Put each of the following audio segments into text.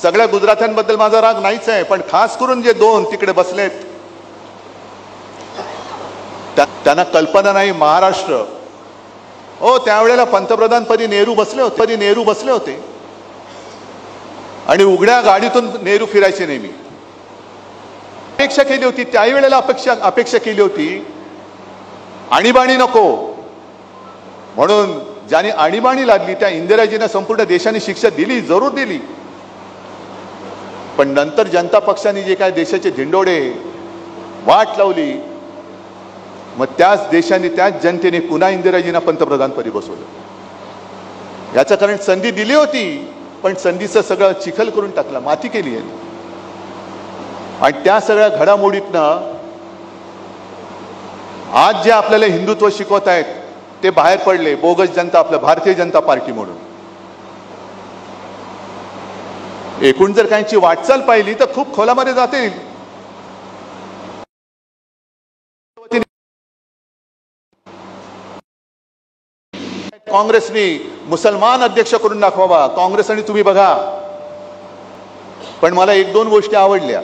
सगळ्या गुजरात्यांबद्दल माझा राग नाहीच आहे, पण खास करून जे दोन तिकडे बसलेत त्यांना कल्पना नाही महाराष्ट्र. हो, त्यावेळेला पंतप्रधानपदी नेहरू बसले होते आणि उघड्या गाडीतून नेहरू फिरायचे नेहमी. अपेक्षा केली होती त्याही वेळेला अपेक्षा केली होती आणीबाणी नको म्हणून. ज्याने आणीबाणी लादली त्या इंदिराजींना संपूर्ण देशाने शिक्षा दिली, जरूर दिली. पण नंतर जनता पक्षाने जे काय देशाचे झिंडोडे वाट लावली, मग त्याच देशाने त्याच जनतेने पुन्हा इंदिराजींना पंतप्रधानपदी बसवलं. याचं कारण संधी दिली होती, पण संधीचं सगळं चिखल करून टाकला, माती केली आहे. आणि त्या सगळ्या घडामोडीतनं आज जे आपल्याला हिंदुत्व शिकवत आहेत ते बाहेर पडले. बोगस जनता, आपलं भारतीय जनता पार्टी म्हणून. एकूण जर काहींची वाटचाल पाहिली तर खूप खोलामध्ये जाते. काँग्रेसने मुसलमान अध्यक्ष करून दाखवावा, काँग्रेस आणि तुम्ही बघा. पण मला एक दोन गोष्टी आवडल्या.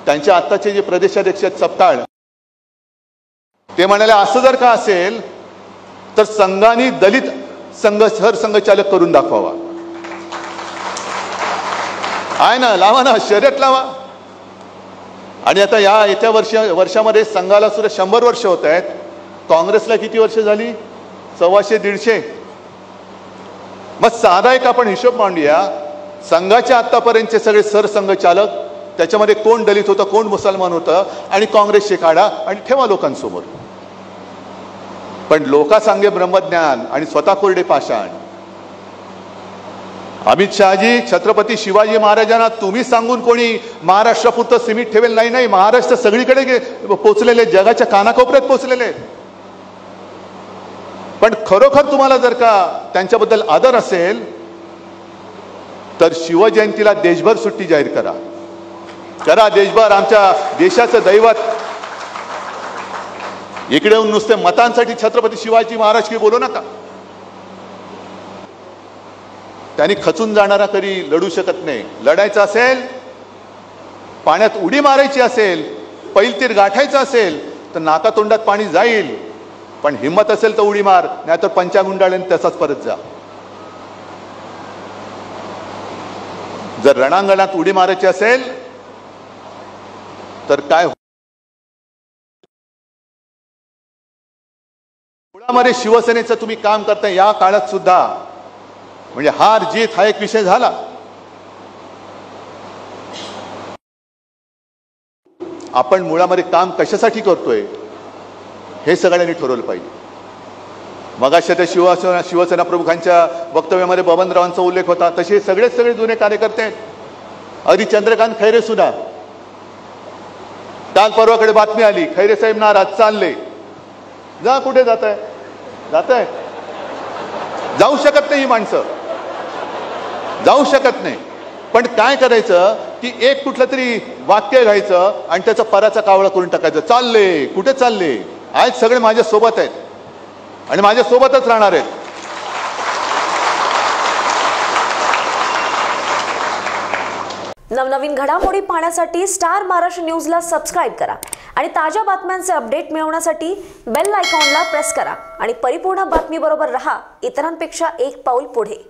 त्यांच्या आत्ताचे जे प्रदेशाध्यक्ष आहेत सपकाळ, ते म्हणाले असं जर का असेल तर संघाने दलित सरसंघचालक करून दाखवावा. आहे ना, लावा ना, शर्यत लावा. आणि आता या येत्या वर्षामध्ये संघाला सुद्धा 100 वर्ष होत आहेत. काँग्रेसला किती वर्ष झाली? 125-150. मग साधा एक आपण हिशोब मांडूया. संघाच्या आतापर्यंतचे सगळे सरसंघचालक, त्याच्यामध्ये कोण दलित होतं, कोण मुसलमान होतं, आणि काँग्रेसचे काढा आणि ठेवा लोकांसमोर. पण लोका सांगे ब्रह्मज्ञान आणि स्वतः कोरडे पाषाण. अमित शहाजी, छत्रपती शिवाजी महाराजांना तुम्ही सांगून कोणी महाराष्ट्रापुरतं सीमित ठेवेल नाही. महाराष्ट्र सगळीकडे पोचलेले, जगाच्या कानाकोपऱ्यात पोचलेले. पण खरोखर तुम्हाला जर का त्यांच्याबद्दल आदर असेल तर शिवजयंतीला देशभर सुट्टी जाहीर करा देशभर. आमच्या देशाचं दैवत. इकडे येऊन नुसते मतांसाठी छत्रपती शिवाजी महाराज की बोलू नका. त्यांनी खचून जाणारा कधी लढू शकत नाही. लढायचं असेल, पाण्यात उडी मारायची असेल, पैलतीर गाठायचं असेल तर नाकातोंडात पाणी जाईल. पण हिम्मत असेल तर उडी मार, नाहीतर पंचागुंडाळीने तसाच परत जा. जर रणांगणात उडी मारायची असेल तर काय मुळामध्ये शिवसेनेचं तुम्ही काम करताय या काळात सुद्धा. म्हणजे हार जीत हा एक विषय झाला. आपण मुळामध्ये काम कशासाठी करतोय हे सगळ्यांनी ठरवलं पाहिजे. मगाशी त्या शिवसेना प्रमुखांच्या वक्तव्यामध्ये बबनरावांचा उल्लेख होता. तसे सगळे जुने कार्यकर्ते आहेत. अगदी चंद्रकांत खैरे सुद्धा. काल परवाकडे बातमी आली, खैरे साहेब नाराज, चालले. जा, कुठे जात आहे? जाऊ शकत नाही ही माणसं, जाऊ शकत नाही. पण काय करायचं की एक कुठलं तरी वाक्य घ्यायचं आणि त्याचा पराचा कावळा करून टाकायचं. चालले, कुठे चालले? आज सगळे माझ्या सोबत आहेत आणि माझ्या सोबतच राहणार आहेत. नवनवीन घडामोडी पाहण्यासाठी स्टार महाराष्ट्र न्यूजला सबस्क्राईब करा आणि ताज्या बातम्यांचे अपडेट मिळवण्यासाठी बेल आयकॉनला प्रेस करा आणि परिपूर्ण बातमी बरोबर रहा, इतरांपेक्षा एक पाऊल पुढे.